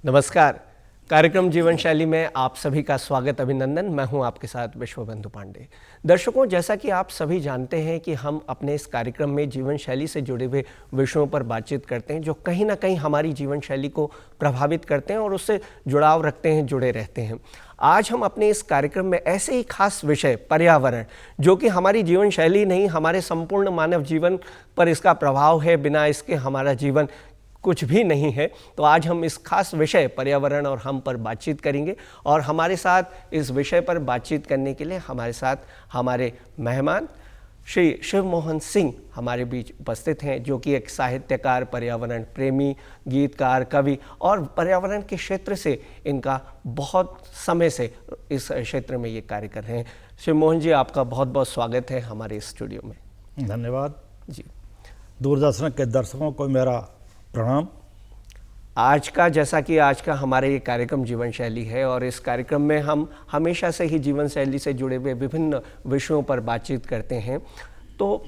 नमस्कार। कार्यक्रम जीवन शैली में आप सभी का स्वागत, अभिनंदन। मैं हूं आपके साथ विश्वबंधु पांडे। दर्शकों, जैसा कि आप सभी जानते हैं कि हम अपने इस कार्यक्रम में जीवन शैली से जुड़े हुए विषयों पर बातचीत करते हैं जो कहीं ना कहीं हमारी जीवन शैली को प्रभावित करते हैं और उससे जुड़ाव रखते हैं, जुड़े रहते हैं। आज हम अपने इस कार्यक्रम में ऐसे ही खास विषय पर्यावरण, जो कि हमारी जीवन शैली नहीं, हमारे संपूर्ण मानव जीवन पर इसका प्रभाव है, बिना इसके हमारा जीवन कुछ भी नहीं है। तो आज हम इस खास विषय पर्यावरण और हम पर बातचीत करेंगे और हमारे साथ इस विषय पर बातचीत करने के लिए हमारे साथ हमारे मेहमान श्री शिव मोहन सिंह हमारे बीच उपस्थित हैं, जो कि एक साहित्यकार, पर्यावरण प्रेमी, गीतकार, कवि और पर्यावरण के क्षेत्र से इनका बहुत समय से इस क्षेत्र में ये कार्य कर रहे हैं। शिव मोहन जी, आपका बहुत बहुत स्वागत है हमारे स्टूडियो में। धन्यवाद जी। दूरदर्शन के दर्शकों को मेरा प्रणाम। आज का हमारा ये कार्यक्रम जीवन शैली है और इस कार्यक्रम में हम हमेशा से ही जीवन शैली से जुड़े हुए विभिन्न विषयों पर बातचीत करते हैं। तो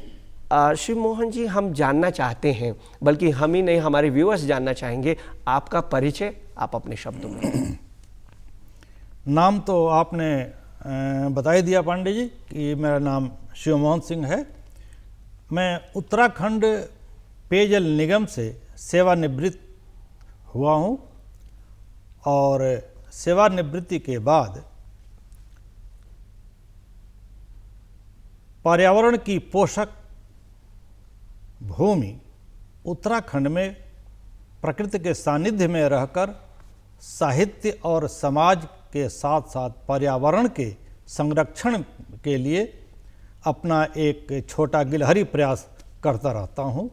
शिव मोहन जी, हम जानना चाहते हैं, बल्कि हम ही नहीं, हमारे व्यूअर्स जानना चाहेंगे, आपका परिचय आप अपने शब्दों में। नाम तो आपने बता ही दिया पांडे जी कि मेरा नाम शिव मोहन सिंह है। मैं उत्तराखंड पेयजल निगम से सेवानिवृत्त हुआ हूँ और सेवानिवृत्ति के बाद पर्यावरण की पोषक भूमि उत्तराखंड में प्रकृति के सानिध्य में रहकर साहित्य और समाज के साथ साथ पर्यावरण के संरक्षण के लिए अपना एक छोटा गिलहरी प्रयास करता रहता हूँ।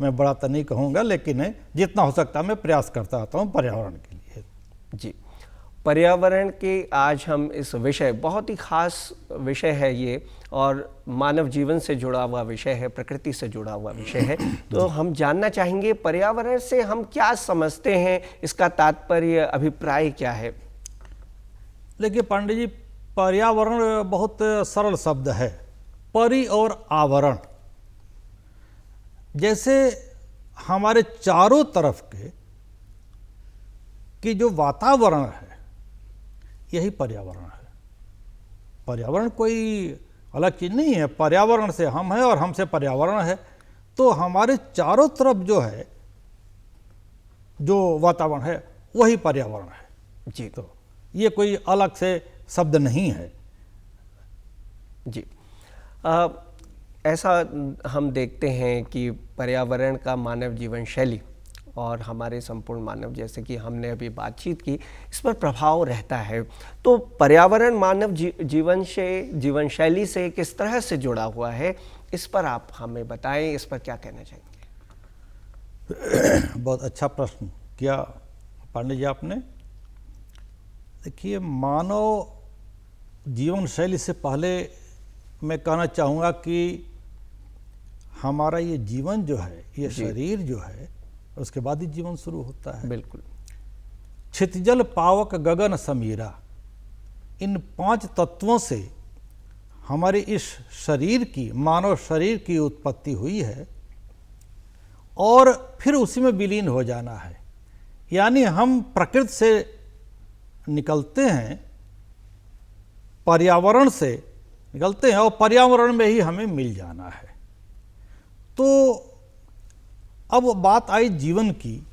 मैं बड़ा तो नहीं कहूँगा, लेकिन जितना हो सकता है मैं प्रयास करता रहता हूँ पर्यावरण के लिए। जी, पर्यावरण के आज हम इस विषय, बहुत ही खास विषय है ये और मानव जीवन से जुड़ा हुआ विषय है, प्रकृति से जुड़ा हुआ विषय है। तो हम जानना चाहेंगे पर्यावरण से हम क्या समझते हैं, इसका तात्पर्य, अभिप्राय क्या है? देखिए पांडे जी, पर्यावरण बहुत सरल शब्द है। परि और आवरण, जैसे हमारे चारों तरफ के कि जो वातावरण है, यही पर्यावरण है। पर्यावरण कोई अलग चीज नहीं है। पर्यावरण से हम हैं और हमसे पर्यावरण है। तो हमारे चारों तरफ जो है, जो वातावरण है, वही पर्यावरण है जी। तो ये कोई अलग से शब्द नहीं है जी। ऐसा हम देखते हैं कि पर्यावरण का मानव जीवन शैली और हमारे संपूर्ण मानव, जैसे कि हमने अभी बातचीत की, इस पर प्रभाव रहता है। तो पर्यावरण मानव जीवन शैली से किस तरह से जुड़ा हुआ है, इस पर आप हमें बताएं, इस पर क्या कहना चाहेंगे? बहुत अच्छा प्रश्न किया पांडे जी आपने। देखिए, मानव जीवन शैली से पहले मैं कहना चाहूँगा कि हमारा ये जीवन जो है, ये शरीर जो है, उसके बाद ही जीवन शुरू होता है। बिल्कुल। क्षितिजल पावक गगन समीरा, इन 5 तत्वों से हमारे इस शरीर की, मानव शरीर की उत्पत्ति हुई है और फिर उसी में विलीन हो जाना है। यानी हम प्रकृति से निकलते हैं, पर्यावरण से निकलते हैं और पर्यावरण में ही हमें मिल जाना है। तो अब बात आई जीवन की,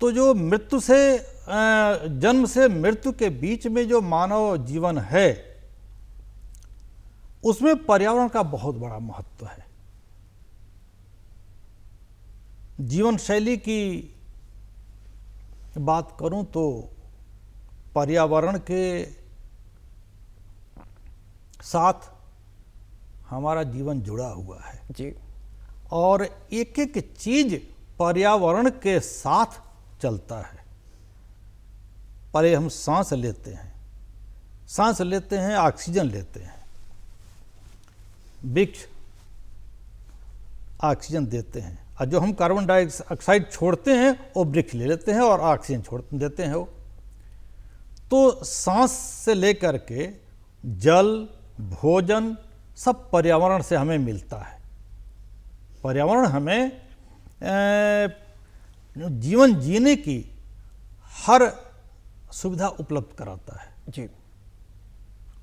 तो जो मृत्यु से, जन्म से मृत्यु के बीच में जो मानव जीवन है, उसमें पर्यावरण का बहुत बड़ा महत्व है। जीवन शैली की बात करूं तो पर्यावरण के साथ हमारा जीवन जुड़ा हुआ है जी। और एक एक चीज पर्यावरण के साथ चलता है। पहले हम सांस लेते हैं, ऑक्सीजन लेते हैं, वृक्ष ऑक्सीजन देते हैं, और जो हम कार्बन डाइऑक्साइड छोड़ते हैं वो वृक्ष ले लेते हैं और ऑक्सीजन छोड़ देते हैं वो। तो सांस से लेकर के जल, भोजन, सब पर्यावरण से हमें मिलता है। पर्यावरण हमें जीवन जीने की हर सुविधा उपलब्ध कराता है। जी।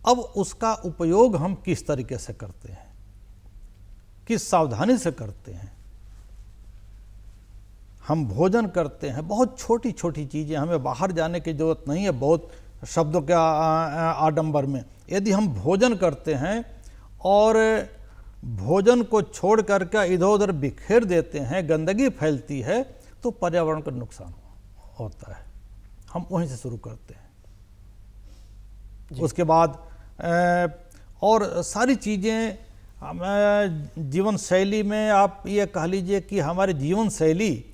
अब उसका उपयोग हम किस तरीके से करते हैं, किस सावधानी से करते हैं। हम भोजन करते हैं, बहुत छोटी छोटी चीज़ें, हमें बाहर जाने की जरूरत नहीं है बहुत शब्दों के आडंबर में। यदि हम भोजन करते हैं और भोजन को छोड़ करके इधर उधर बिखेर देते हैं, गंदगी फैलती है, तो पर्यावरण को नुकसान होता है। हम वहीं से शुरू करते हैं। उसके बाद और सारी चीज़ें जीवन शैली में आप ये कह लीजिए कि हमारी जीवन शैली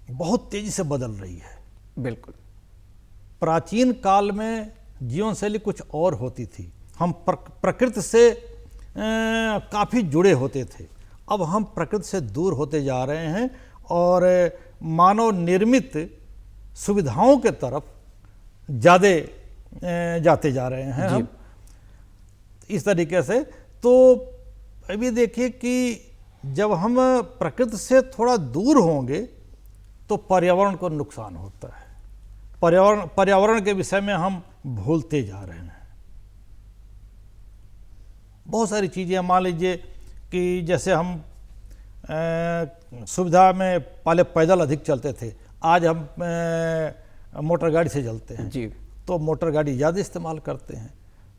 बहुत तेजी से बदल रही है। बिल्कुल। प्राचीन काल में जीवन शैली कुछ और होती थी। हम प्रकृति से काफ़ी जुड़े होते थे। अब हम प्रकृति से दूर होते जा रहे हैं और मानव निर्मित सुविधाओं के तरफ ज़्यादा जाते जा रहे हैं हम इस तरीके से। तो अभी देखिए कि जब हम प्रकृति से थोड़ा दूर होंगे तो पर्यावरण को नुकसान होता है। पर्यावरण के विषय में हम भूलते जा रहे हैं। बहुत सारी चीज़ें, मान लीजिए कि जैसे हम सुविधा में पहले पैदल अधिक चलते थे, आज हम मोटर गाड़ी से चलते हैं। जी। तो मोटर गाड़ी ज़्यादा इस्तेमाल करते हैं।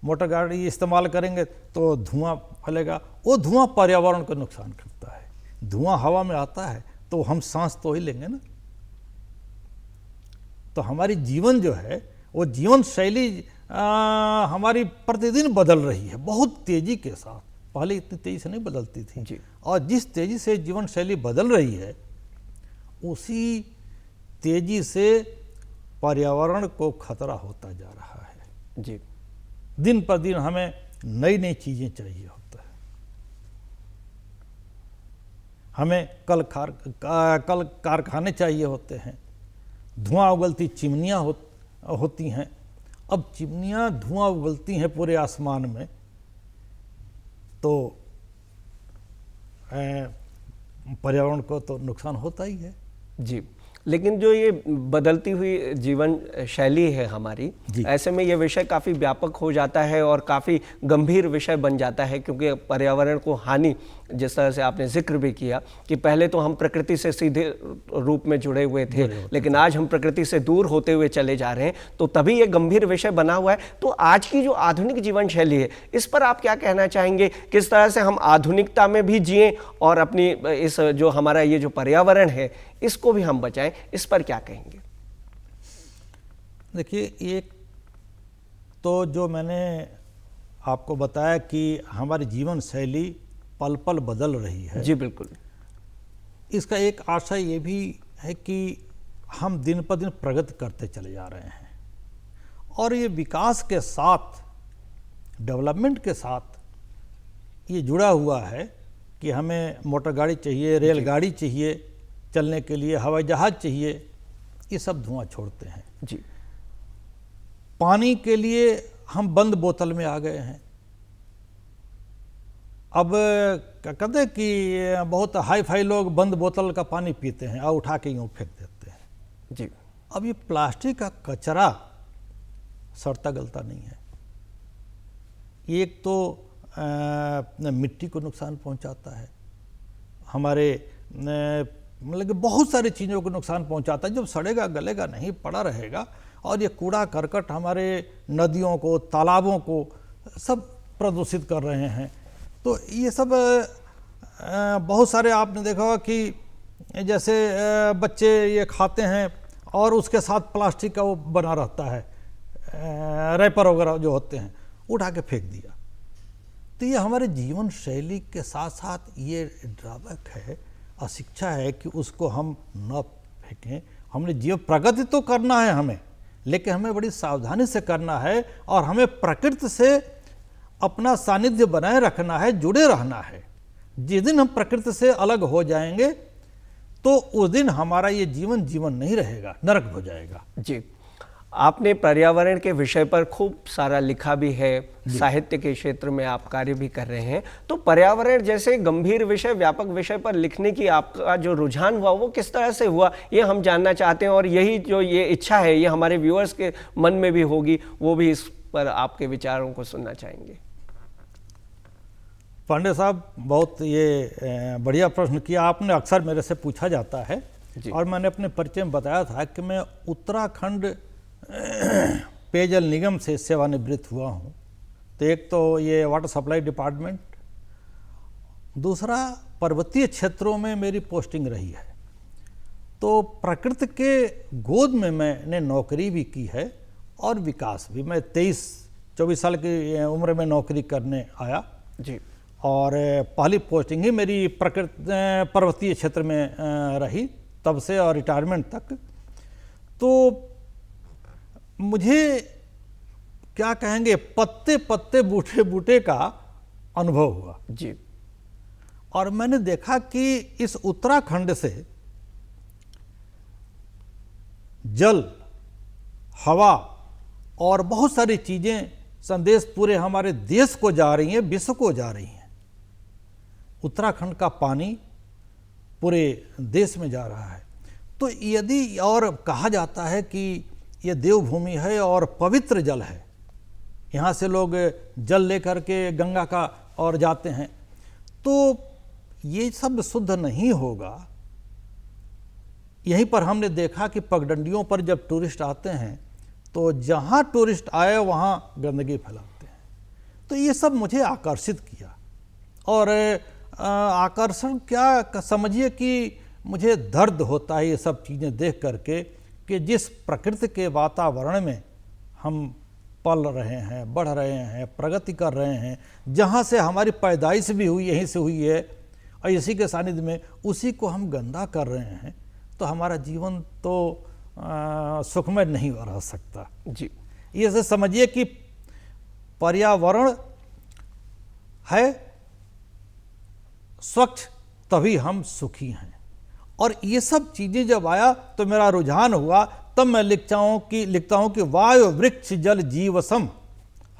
मोटर गाड़ी इस्तेमाल करेंगे तो धुआं फैलेगा, वो धुआं पर्यावरण को नुकसान करता है। धुआं हवा में आता है तो हम सांस तो ही लेंगे ना। तो हमारी जीवन जो है वो जीवन शैली हमारी प्रतिदिन बदल रही है बहुत तेज़ी के साथ। पहले इतनी तेज़ी से नहीं बदलती थी जी। और जिस तेज़ी से जीवन शैली बदल रही है उसी तेज़ी से पर्यावरण को खतरा होता जा रहा है। जी। दिन पर दिन हमें नई नई चीज़ें चाहिए होता है। हमें कल कारखाने चाहिए होते हैं, धुआं उगलती चिमनियाँ होती हैं। अब चिमनियाँ धुआं उगलती हैं पूरे आसमान में, तो पर्यावरण को तो नुकसान होता ही है। जी। लेकिन जो ये बदलती हुई जीवन शैली है हमारी, ऐसे में ये विषय काफ़ी व्यापक हो जाता है और काफ़ी गंभीर विषय बन जाता है, क्योंकि पर्यावरण को हानि, जिस तरह से आपने जिक्र भी किया कि पहले तो हम प्रकृति से सीधे रूप में जुड़े हुए थे, लेकिन आज हम प्रकृति से दूर होते हुए चले जा रहे हैं, तो तभी ये गंभीर विषय बना हुआ है। तो आज की जो आधुनिक जीवन शैली है, इस पर आप क्या कहना चाहेंगे? किस तरह से हम आधुनिकता में भी जिएं और अपनी इस जो हमारा ये जो पर्यावरण है इसको भी हम बचाएं, इस पर क्या कहेंगे? देखिए, एक तो जो मैंने आपको बताया कि हमारी जीवन शैली पल पल बदल रही है। जी बिल्कुल। इसका एक आशय ये भी है कि हम दिन पर दिन प्रगति करते चले जा रहे हैं और ये विकास के साथ, डेवलपमेंट के साथ ये जुड़ा हुआ है कि हमें मोटर गाड़ी चाहिए, रेलगाड़ी चाहिए चलने के लिए, हवाई जहाज़ चाहिए, ये सब धुआं छोड़ते हैं। जी। पानी के लिए हम बंद बोतल में आ गए हैं। अब क्या कहते हैं कि बहुत हाई फाई लोग बंद बोतल का पानी पीते हैं और उठा के यूँ फेंक देते हैं। जी। अब ये प्लास्टिक का कचरा सड़ता गलता नहीं है। एक तो मिट्टी को नुकसान पहुंचाता है, हमारे मतलब कि बहुत सारी चीज़ों को नुकसान पहुंचाता है। जब सड़ेगा गलेगा नहीं, पड़ा रहेगा, और ये कूड़ा करकट हमारे नदियों को, तालाबों को सब प्रदूषित कर रहे हैं। तो ये सब बहुत सारे आपने देखा होगा कि जैसे बच्चे ये खाते हैं और उसके साथ प्लास्टिक का वो बना रहता है, रैपर वगैरह जो होते हैं, उठा के फेंक दिया। तो ये हमारे जीवन शैली के साथ साथ ये ड्रॉबैक है, अशिक्षा है कि उसको हम न फेंकें। हमने जीवन प्रगति तो करना है हमें, लेकिन हमें बड़ी सावधानी से करना है और हमें प्रकृति से अपना सानिध्य बनाए रखना है, जुड़े रहना है। जिस दिन हम प्रकृति से अलग हो जाएंगे तो उस दिन हमारा ये जीवन नहीं रहेगा, नरक हो जाएगा। जी। आपने पर्यावरण के विषय पर खूब सारा लिखा भी है, साहित्य के क्षेत्र में आप कार्य भी कर रहे हैं, तो पर्यावरण जैसे गंभीर विषय, व्यापक विषय पर लिखने की आपका जो रुझान हुआ वो किस तरह से हुआ, ये हम जानना चाहते हैं। और यही जो ये इच्छा है ये हमारे व्यूअर्स के मन में भी होगी, वो भी इस पर आपके विचारों को सुनना चाहेंगे। पांडे साहब, बहुत ये बढ़िया प्रश्न किया आपने। अक्सर मेरे से पूछा जाता है और मैंने अपने परिचय में बताया था कि मैं उत्तराखंड पेयजल निगम से सेवानिवृत्त हुआ हूँ। तो एक तो ये वाटर सप्लाई डिपार्टमेंट, दूसरा पर्वतीय क्षेत्रों में मेरी पोस्टिंग रही है। तो प्रकृति के गोद में मैंने नौकरी भी की है और विकास भी। मैं 23-24 साल की उम्र में नौकरी करने आया जी, और पहली पोस्टिंग ही मेरी पर्वतीय क्षेत्र में रही तब से और रिटायरमेंट तक। तो मुझे क्या कहेंगे, पत्ते पत्ते बूटे बूटे का अनुभव हुआ जी। और मैंने देखा कि इस उत्तराखंड से जल, हवा और बहुत सारी चीजें, संदेश पूरे हमारे देश को जा रही हैं, विश्व को जा रही हैं। उत्तराखंड का पानी पूरे देश में जा रहा है। तो यदि, और कहा जाता है कि ये देवभूमि है और पवित्र जल है, यहाँ से लोग जल लेकर के गंगा का और जाते हैं, तो ये सब शुद्ध नहीं होगा। यहीं पर हमने देखा कि पगडंडियों पर जब टूरिस्ट आते हैं तो जहाँ टूरिस्ट आए वहाँ गंदगी फैलाते हैं। तो ये सब मुझे आकर्षित किया। और आकर्षण क्या समझिए कि मुझे दर्द होता है ये सब चीज़ें देख करके कि जिस प्रकृति के वातावरण में हम पल रहे हैं, बढ़ रहे हैं, प्रगति कर रहे हैं, जहाँ से हमारी पैदाइश भी हुई, यहीं से हुई है, और इसी के सानिध्य में उसी को हम गंदा कर रहे हैं, तो हमारा जीवन तो सुखमय नहीं रह सकता जी। ये से समझिए कि पर्यावरण है स्वच्छ तभी हम सुखी हैं। और ये सब चीजें जब आया तो मेरा रुझान हुआ, तब मैं लिखता हूं कि वायु वृक्ष जल जीवसम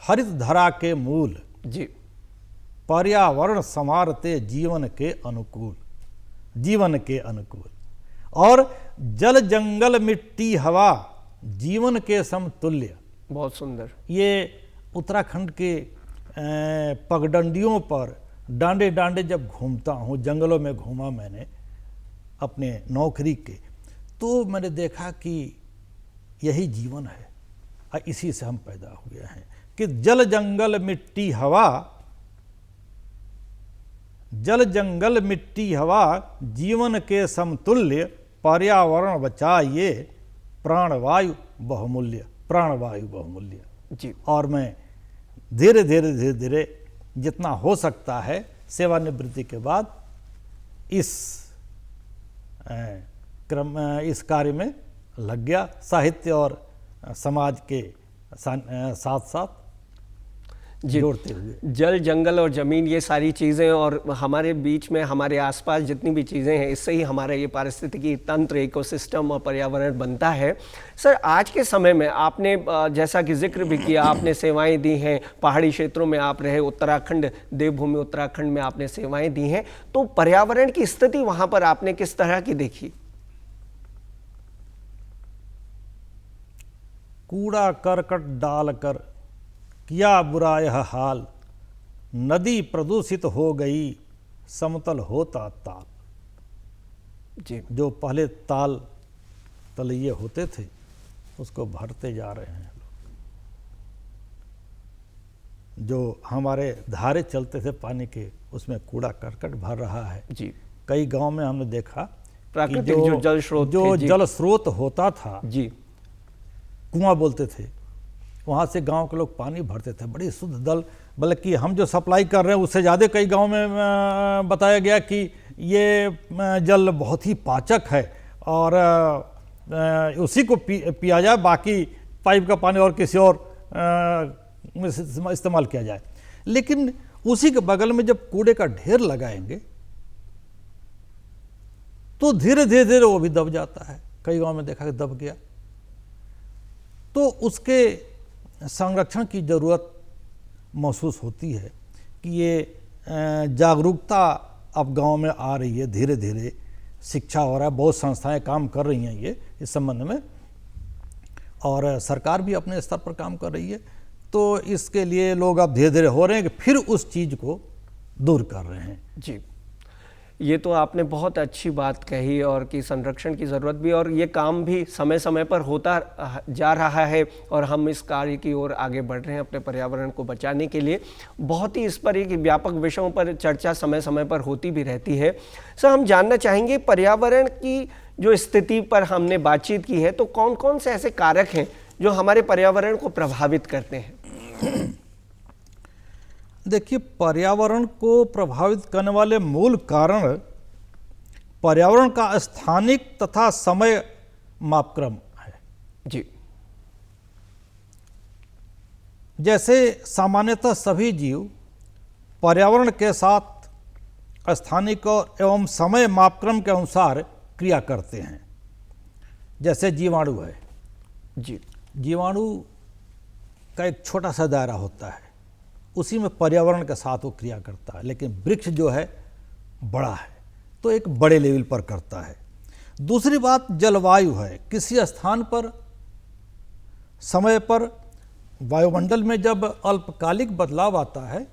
हरित धरा के मूल जी। पर्यावरण समारते जीवन के अनुकूल, जीवन के अनुकूल। और जल जंगल मिट्टी हवा जीवन के समतुल्य। बहुत सुंदर। ये उत्तराखंड के पगडंडियों पर डांडे डांडे जब घूमता हूँ, जंगलों में घूमा मैंने अपने नौकरी के, तो मैंने देखा कि यही जीवन है और इसी से हम पैदा हुए हैं कि जल जंगल मिट्टी हवा, जल जंगल मिट्टी हवा जीवन के समतुल्य, पर्यावरण बचाइए प्राणवायु बहुमूल्य, प्राणवायु बहुमूल्य जी। और मैं धीरे धीरे जितना हो सकता है सेवानिवृत्ति के बाद इस कार्य में लग गया, साहित्य और समाज के साथ साथ जोड़ते हुए। जल, जंगल और ज़मीन, ये सारी चीज़ें और हमारे बीच में हमारे आसपास जितनी भी चीज़ें हैं, इससे ही हमारा ये पारिस्थितिकी तंत्र, इकोसिस्टम और पर्यावरण बनता है। सर, आज के समय में आपने जैसा कि जिक्र भी किया, आपने सेवाएं दी हैं, पहाड़ी क्षेत्रों में आप रहे, उत्तराखंड, देवभूमि उत्तराखंड में आपने सेवाएं दी हैं, तो पर्यावरण की स्थिति वहाँ पर आपने किस तरह की देखी? कूड़ा करकट डालकर किया बुरा यह हाल, नदी प्रदूषित हो गई समतल होता ताल। जी। जो पहले ताल तलैये होते थे उसको भरते जा रहे हैं लोग। जो हमारे धारे चलते थे पानी के, उसमें कूड़ा करकट भर रहा है जी। कई गांव में हमने देखा प्राकृतिक जो जल स्रोत, जो जल स्रोत होता था जी, कुआं बोलते थे, वहाँ से गांव के लोग पानी भरते थे, बड़ी शुद्ध जल। बल्कि हम जो सप्लाई कर रहे हैं उससे ज़्यादा कई गांव में बताया गया कि ये जल बहुत ही पाचक है और उसी को पिया जाए, बाकी पाइप का पानी और किसी और इस्तेमाल किया जाए। लेकिन उसी के बगल में जब कूड़े का ढेर लगाएंगे तो धीरे धीरे वो भी दब जाता है। कई गांव में देखा कि दब गया। तो उसके संरक्षण की ज़रूरत महसूस होती है कि ये जागरूकता अब गांव में आ रही है, धीरे धीरे शिक्षा हो रहा है, बहुत संस्थाएं काम कर रही हैं ये इस संबंध में, और सरकार भी अपने स्तर पर काम कर रही है। तो इसके लिए लोग अब धीरे धीरे हो रहे हैं कि फिर उस चीज़ को दूर कर रहे हैं। जी, ये तो आपने बहुत अच्छी बात कही, और कि संरक्षण की ज़रूरत भी, और ये काम भी समय समय पर होता जा रहा है, और हम इस कार्य की ओर आगे बढ़ रहे हैं अपने पर्यावरण को बचाने के लिए। बहुत ही इस पर एक व्यापक विषयों पर चर्चा समय समय पर होती भी रहती है। सर, हम जानना चाहेंगे पर्यावरण की जो स्थिति पर हमने बातचीत की है, तो कौन कौन से ऐसे कारक हैं जो हमारे पर्यावरण को प्रभावित करते हैं? देखिए, पर्यावरण को प्रभावित करने वाले मूल कारण पर्यावरण का स्थानिक तथा समय मापक्रम है। जी। जैसे सामान्यतः सभी जीव पर्यावरण के साथ स्थानिक और एवं समय मापक्रम के अनुसार क्रिया करते हैं। जैसे जीवाणु है, जी। जीवाणु का एक छोटा सा दायरा होता है, उसी में पर्यावरण के साथ वो क्रिया करता है। लेकिन वृक्ष जो है बड़ा है, तो एक बड़े लेवल पर करता है। दूसरी बात जलवायु है। किसी स्थान पर समय पर वायुमंडल में जब अल्पकालिक बदलाव आता है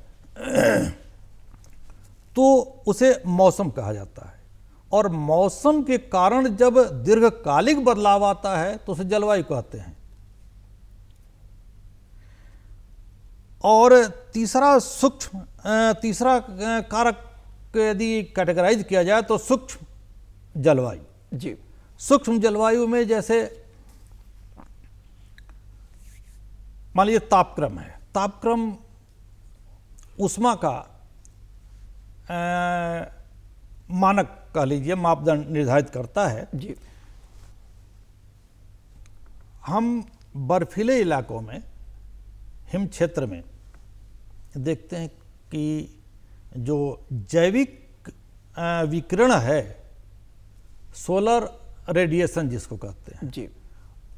तो उसे मौसम कहा जाता है, और मौसम के कारण जब दीर्घकालिक बदलाव आता है तो उसे जलवायु कहते हैं। और तीसरा कारक यदि कैटेगराइज किया जाए तो सूक्ष्म जलवायु। जी। सूक्ष्म जलवायु में जैसे मान लीजिए तापक्रम है। तापक्रम ऊष्मा का मानक कह लीजिए, मापदंड निर्धारित करता है। जी। हम बर्फीले इलाकों में, हिम क्षेत्र में देखते हैं कि जो जैविक विकिरण है, सोलर रेडिएशन जिसको कहते हैं, जी।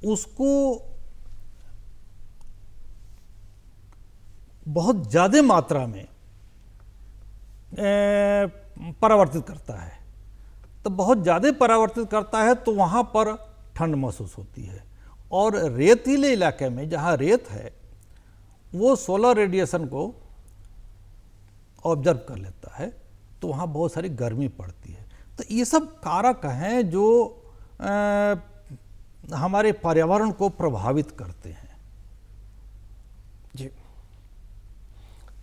उसको बहुत ज़्यादा मात्रा में परावर्तित करता है। तो बहुत ज़्यादा परावर्तित करता है तो वहाँ पर ठंड महसूस होती है। और रेतीले इलाके में जहाँ रेत है, वो सोलर रेडिएशन को ऑब्जर्व कर लेता है, तो वहाँ बहुत सारी गर्मी पड़ती है। तो ये सब कारक हैं जो हमारे पर्यावरण को प्रभावित करते हैं। जी।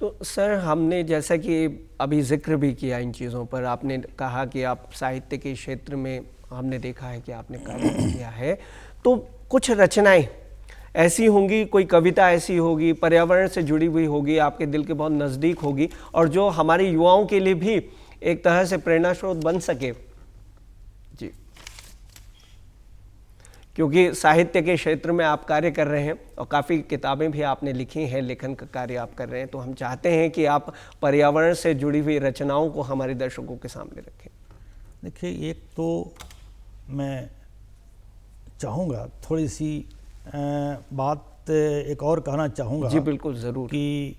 तो सर, हमने जैसा कि अभी जिक्र भी किया इन चीज़ों पर, आपने कहा कि आप साहित्य के क्षेत्र में हमने देखा है कि आपने कार्य किया है, तो कुछ रचनाएं ऐसी होंगी, कोई कविता ऐसी होगी पर्यावरण से जुड़ी हुई होगी, आपके दिल के बहुत नज़दीक होगी, और जो हमारे युवाओं के लिए भी एक तरह से प्रेरणा स्रोत बन सके। जी। क्योंकि साहित्य के क्षेत्र में आप कार्य कर रहे हैं और काफ़ी किताबें भी आपने लिखी हैं, लेखन का कार्य आप कर रहे हैं, तो हम चाहते हैं कि आप पर्यावरण से जुड़ी हुई रचनाओं को हमारे दर्शकों के सामने रखें। देखिए, एक तो मैं चाहूँगा थोड़ी सी बात एक और कहना चाहूँगा। जी बिल्कुल, ज़रूर। कि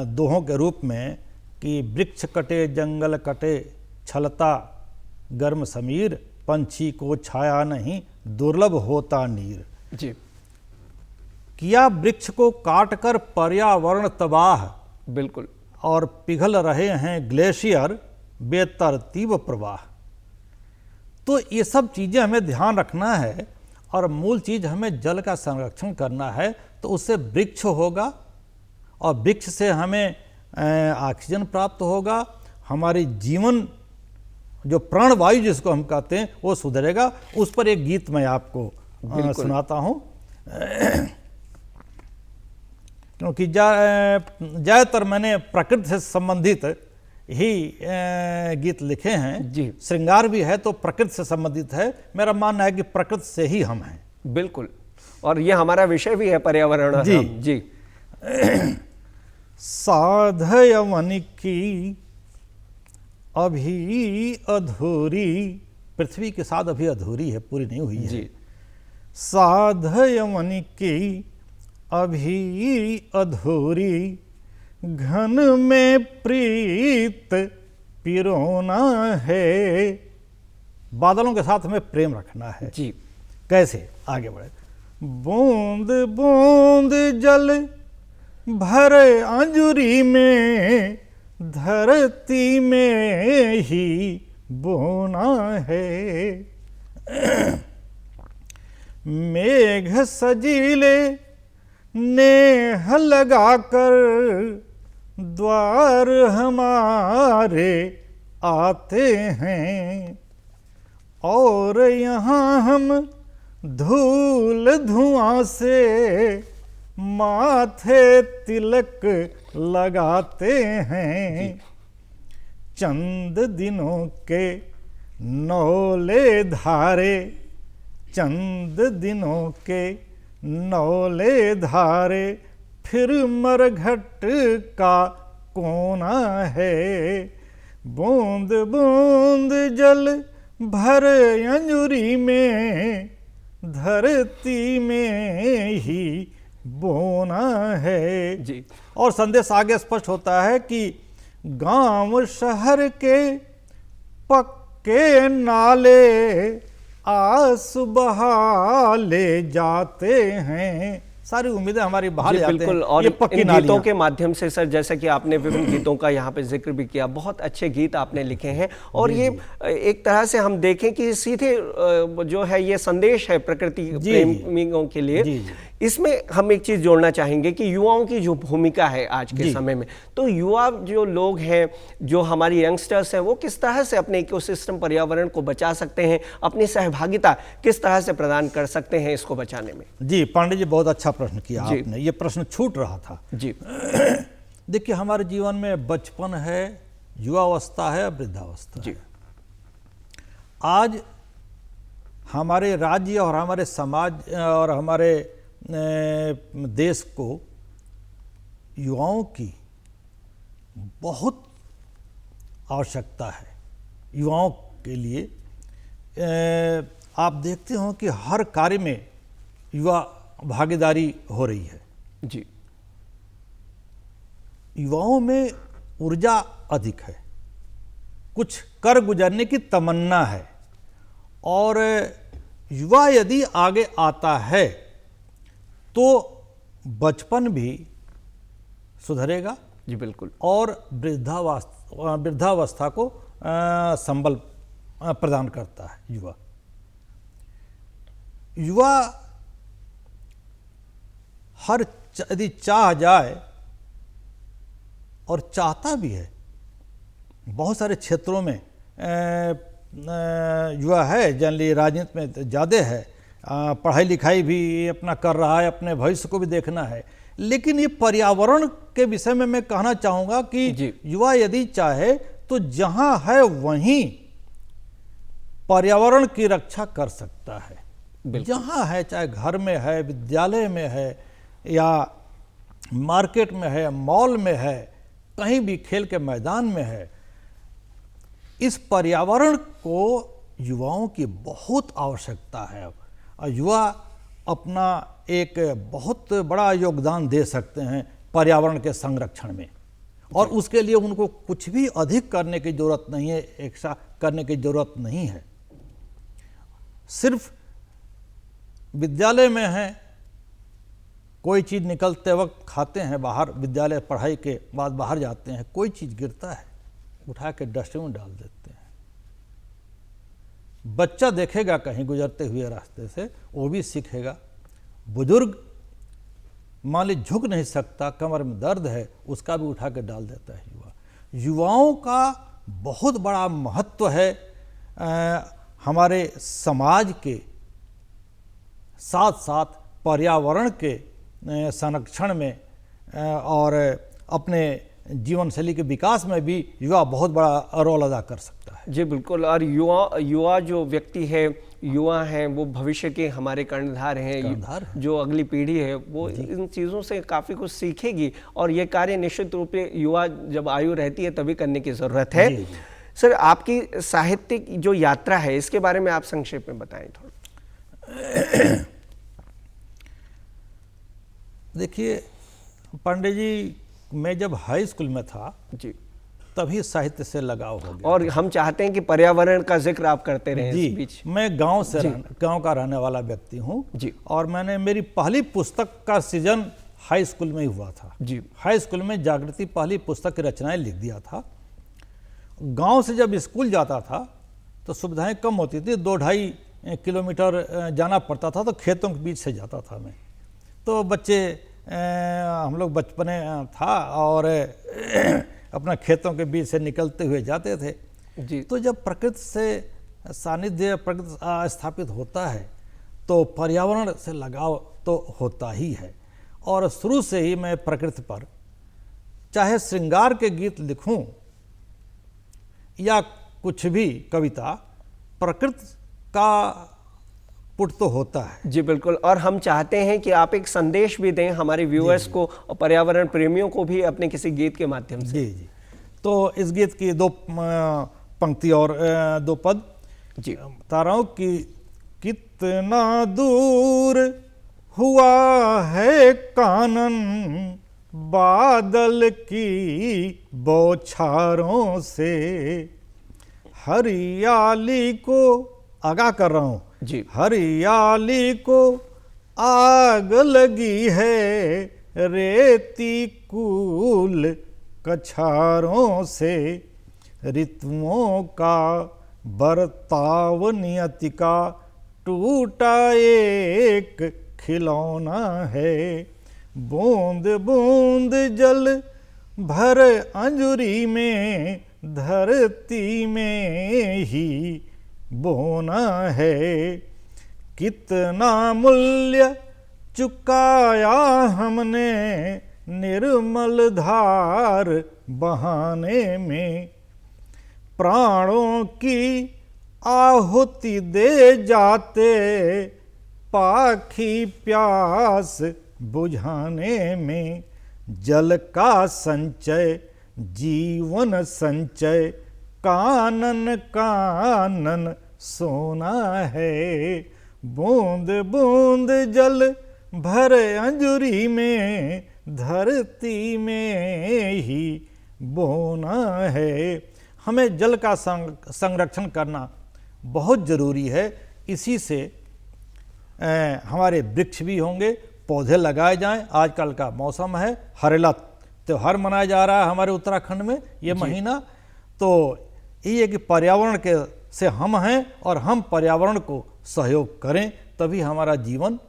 दोहों के रूप में कि वृक्ष कटे जंगल कटे, छलता गर्म समीर, पंछी को छाया नहीं दुर्लभ होता नीर। जी। किया वृक्ष को काट कर पर्यावरण तबाह, बिल्कुल। और पिघल रहे हैं ग्लेशियर बेतरतीब प्रवाह। तो ये सब चीज़ें हमें ध्यान रखना है, और मूल चीज़ हमें जल का संरक्षण करना है। तो उससे वृक्ष होगा, और वृक्ष से हमें ऑक्सीजन प्राप्त होगा, हमारी जीवन जो प्राणवायु जिसको हम कहते हैं वो सुधरेगा। उस पर एक गीत मैं आपको सुनाता हूँ, क्योंकि ज़्यादातर मैंने प्रकृति से संबंधित ही गीत लिखे हैं। जी। श्रृंगार भी है तो प्रकृति से संबंधित है। मेरा मानना है कि प्रकृति से ही हम हैं। बिल्कुल, और ये हमारा विषय भी है पर्यावरण। जी। जी। साधयवन की अभी अधूरी, पृथ्वी के साथ अभी अधूरी है, पूरी नहीं हुई है। जी। साधयवन की अभी अधूरी, घन में प्रीत पिरोना है। बादलों के साथ हमें प्रेम रखना है जी। कैसे? आगे बढ़े। बूंद बूंद जल भरे अंजुरी में, धरती में ही बोना है। मेघ सजीले नेह लगाकर, द्वार हमारे आते हैं, और यहाँ हम धूल धुआं से माथे तिलक लगाते हैं। चंद दिनों के नौले धारे, चंद दिनों के नौले धारे, फिर मरघट का कोना है। बूंद बूंद जल भर अंजुरी में, धरती में ही बोना है। जी। और संदेश आगे स्पष्ट होता है कि गांव शहर के पक्के नाले आस बहा ले जाते हैं। सारी उम्मीदें हमारी बहा ले जाते बिल्कुल। हैं। और ये पक्की इन नालियां गीतों के माध्यम से सर, जैसा कि आपने विभिन्न गीतों का यहाँ पे जिक्र भी किया, बहुत अच्छे गीत आपने लिखे हैं। और ये एक तरह से हम देखें कि सीधे जो है ये संदेश है प्रकृति प्रेमियों के लिए। इसमें हम एक चीज़ जोड़ना चाहेंगे कि युवाओं की जो भूमिका है आज के समय में, तो युवा जो लोग हैं, जो हमारी यंगस्टर्स हैं, वो किस तरह से अपने इकोसिस्टम पर्यावरण को बचा सकते हैं, अपनी सहभागिता किस तरह से प्रदान कर सकते हैं इसको बचाने में? जी पांडे जी, बहुत अच्छा प्रश्न किया आपने। ये प्रश्न छूट रहा था जी। देखिए, हमारे जीवन में बचपन है, युवावस्था है, वृद्धावस्था है। आज हमारे राज्य और हमारे समाज और हमारे देश को युवाओं की बहुत आवश्यकता है। युवाओं के लिए आप देखते हो कि हर कार्य में युवा भागीदारी हो रही है। जी। युवाओं में ऊर्जा अधिक है, कुछ कर गुजरने की तमन्ना है, और युवा यदि आगे आता है तो बचपन भी सुधरेगा। जी बिल्कुल। और वृद्धावस्था को संबल प्रदान करता है युवा। युवा हर यदि चाह जाए, और चाहता भी है, बहुत सारे क्षेत्रों में युवा है, जनरली राजनीति में ज़्यादा है, पढ़ाई लिखाई भी अपना कर रहा है, अपने भविष्य को भी देखना है। लेकिन ये पर्यावरण के विषय में मैं कहना चाहूँगा कि युवा यदि चाहे तो जहाँ है वहीं पर्यावरण की रक्षा कर सकता है। जहाँ है, चाहे घर में है, विद्यालय में है, या मार्केट में है, मॉल में है, कहीं भी खेल के मैदान में है, इस पर्यावरण को युवाओं की बहुत आवश्यकता है। और युवा अपना एक बहुत बड़ा योगदान दे सकते हैं पर्यावरण के संरक्षण में, और उसके लिए उनको कुछ भी अधिक करने की जरूरत नहीं है, एक्स्ट्रा करने की जरूरत नहीं है। सिर्फ विद्यालय में है, कोई चीज़ निकलते वक्त खाते हैं, बाहर विद्यालय पढ़ाई के बाद बाहर जाते हैं, कोई चीज़ गिरता है, उठा के डस्टबिन में डाल देते हैं। बच्चा देखेगा कहीं गुजरते हुए रास्ते से, वो भी सीखेगा। बुजुर्ग मान ली झुक नहीं सकता, कमर में दर्द है, उसका भी उठा के डाल देता है युवा। युवाओं का बहुत बड़ा महत्व है हमारे समाज के साथ साथ पर्यावरण के संरक्षण में, और अपने जीवन शैली के विकास में भी युवा बहुत बड़ा रोल अदा कर सकता है। जी बिल्कुल। और युवा जो व्यक्ति है, युवा हैं, वो भविष्य के हमारे कर्णधार हैं। जो अगली पीढ़ी है वो इन चीज़ों से काफ़ी कुछ सीखेगी, और ये कार्य निश्चित रूप से युवा जब आयु रहती है तभी करने की ज़रूरत है। सर, आपकी साहित्यिक जो यात्रा है, इसके बारे में आप संक्षेप में बताएं थोड़ा। देखिए पांडे जी, मैं जब हाई स्कूल में था जी, तभी साहित्य से लगाव हो गया। और हम चाहते हैं कि पर्यावरण का जिक्र आप करते रहें जी, इस बीच। मैं गांव का रहने वाला व्यक्ति हूँ जी। और मैंने मेरी पहली पुस्तक का सृजन हाई स्कूल में ही हुआ था। जी। हाई स्कूल में जागृति पहली पुस्तक की रचनाएं लिख दिया था। गांव से जब स्कूल जाता था तो सुविधाएं कम होती थी, 2-2.5 किलोमीटर जाना पड़ता था, तो खेतों के बीच से जाता था मैं। तो बच्चे हम लोग बचपने था और अपना खेतों के बीच से निकलते हुए जाते थे। जी। तो जब प्रकृति से सानिध्य, प्रकृति स्थापित होता है तो पर्यावरण से लगाव तो होता ही है। और शुरू से ही मैं प्रकृति पर चाहे श्रृंगार के गीत लिखूं या कुछ भी कविता, प्रकृति का पुट तो होता है। जी बिल्कुल, और हम चाहते हैं कि आप एक संदेश भी दें हमारे व्यूअर्स को और पर्यावरण प्रेमियों को भी अपने किसी गीत के माध्यम से। जी जी, तो इस गीत की 2 पंक्ति और 2 पद जी। बता रहा हूँ कि कितना दूर हुआ है कानन बादल की बौछारों से, हरियाली को आगाह कर रहा हूँ जी। हरियाली को आग लगी है रेती कूल कछारों से, ऋतुओं का बर्ताव नियति का टूटा एक खिलौना है, बूंद बूंद जल भर अंजुरी में धरती में ही बोना है, कितना मूल्य चुकाया हमने निर्मल धार बहाने में, प्राणों की आहुति दे जाते पाखी प्यास बुझाने में, जल का संचय जीवन संचय कानन कानन सोना है, बूंद बूंद जल भर अंजुरी में धरती में ही बोना है। हमें जल का संरक्षण करना बहुत ज़रूरी है। इसी से हमारे वृक्ष भी होंगे, पौधे लगाए जाएं। आजकल का मौसम है, हरेला त्यौहार मनाया जा रहा है हमारे उत्तराखंड में ये महीना। तो ये है कि पर्यावरण के से हम हैं और हम पर्यावरण को सहयोग करें, तभी हमारा जीवन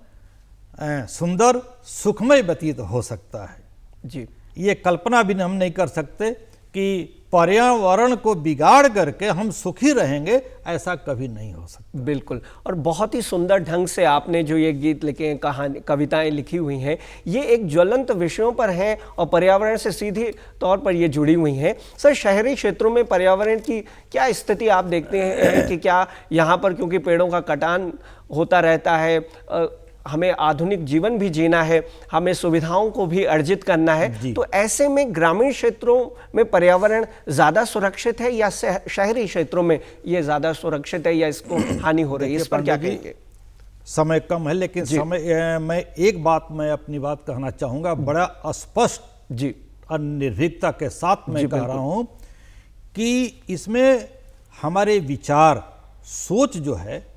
सुंदर सुखमय व्यतीत हो सकता है। जी, ये कल्पना भी हम नहीं कर सकते कि पर्यावरण को बिगाड़ करके हम सुखी रहेंगे, ऐसा कभी नहीं हो सकता। बिल्कुल, और बहुत ही सुंदर ढंग से आपने जो ये गीत लिखे हैं, कहानी कविताएं लिखी हुई हैं, ये एक ज्वलंत विषयों पर हैं और पर्यावरण से सीधे तौर पर ये जुड़ी हुई हैं। सर, शहरी क्षेत्रों में पर्यावरण की क्या स्थिति आप देखते हैं कि क्या यहाँ पर, क्योंकि पेड़ों का कटान होता रहता है, हमें आधुनिक जीवन भी जीना है, हमें सुविधाओं को भी अर्जित करना है, तो ऐसे में ग्रामीण क्षेत्रों में पर्यावरण ज़्यादा सुरक्षित है या शहरी क्षेत्रों में ये ज़्यादा सुरक्षित है या इसको हानि हो रही है? इस पर क्या कहेंगे? समय कम है, लेकिन समय मैं एक बात, मैं अपनी बात कहना चाहूँगा बड़ा स्पष्ट जी और निर्भीकता के साथ मैं कह रहा हूँ कि इसमें हमारे विचार, सोच जो है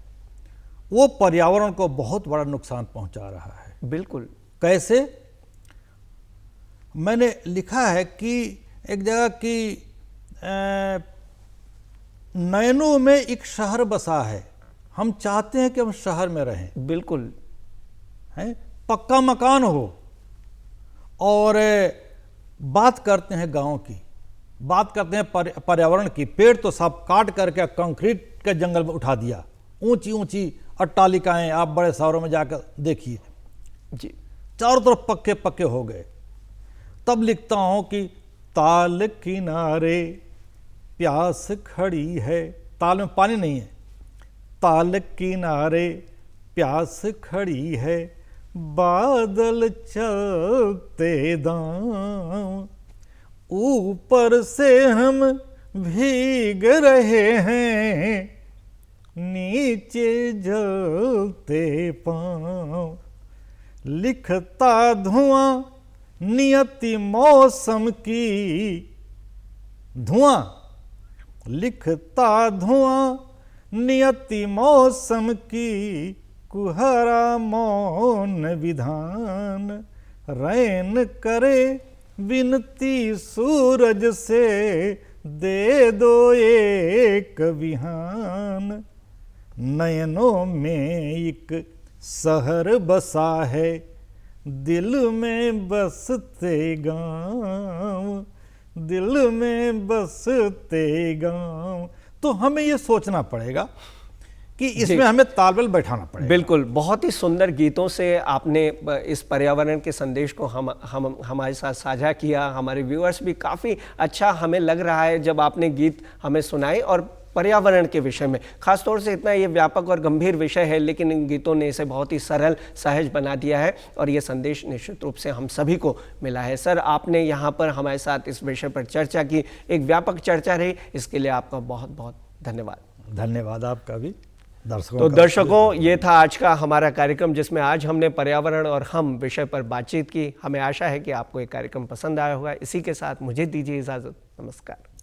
वो पर्यावरण को बहुत बड़ा नुकसान पहुंचा रहा है। बिल्कुल। कैसे? मैंने लिखा है कि एक जगह की नैनों में एक शहर बसा है, हम चाहते हैं कि हम शहर में रहें। बिल्कुल है, पक्का मकान हो, और बात करते हैं गांव की, बात करते हैं पर्यावरण की। पेड़ तो सब काट करके कंक्रीट के जंगल में उठा दिया, ऊंची ऊंची अट्टालिकाएं आप बड़े शहरों में जाकर देखिए जी, चारों तरफ पक्के पक्के हो गए। तब लिखता हूं कि ताल किनारे प्यास खड़ी है, ताल में पानी नहीं है, ताल किनारे प्यास खड़ी है, बादल चलते दाम, ऊपर से हम भीग रहे हैं, नीचे जलते पांव, लिखता धुआं नियति मौसम की, धुआं लिखता धुआं नियति मौसम की, कुहरा मौन विधान, रैन करे विनती सूरज से, दे दो एक विहान। नयनों में एक शहर बसा है, दिल में बसते गाँव, दिल में बसते गाँव। तो हमें ये सोचना पड़ेगा कि इसमें हमें तालमेल बैठाना पड़ेगा। बिल्कुल, बहुत ही सुंदर गीतों से आपने इस पर्यावरण के संदेश को हम हमारे साथ साझा किया। हमारे व्यूअर्स भी काफ़ी अच्छा हमें लग रहा है जब आपने गीत हमें सुनाए, और पर्यावरण के विषय में खासतौर से इतना ये व्यापक और गंभीर विषय है, लेकिन इन गीतों ने इसे बहुत ही सरल सहज बना दिया है, और ये संदेश निश्चित रूप से हम सभी को मिला है। सर, आपने यहाँ पर हमारे साथ इस विषय पर चर्चा की, एक व्यापक चर्चा रही, इसके लिए आपका बहुत बहुत धन्यवाद। धन्यवाद आपका भी। तो दर्शकों, ये था आज का हमारा कार्यक्रम, जिसमें आज हमने पर्यावरण और हम विषय पर बातचीत की। हमें आशा है कि आपको ये कार्यक्रम पसंद आया होगा। इसी के साथ मुझे दीजिए इजाज़त। नमस्कार।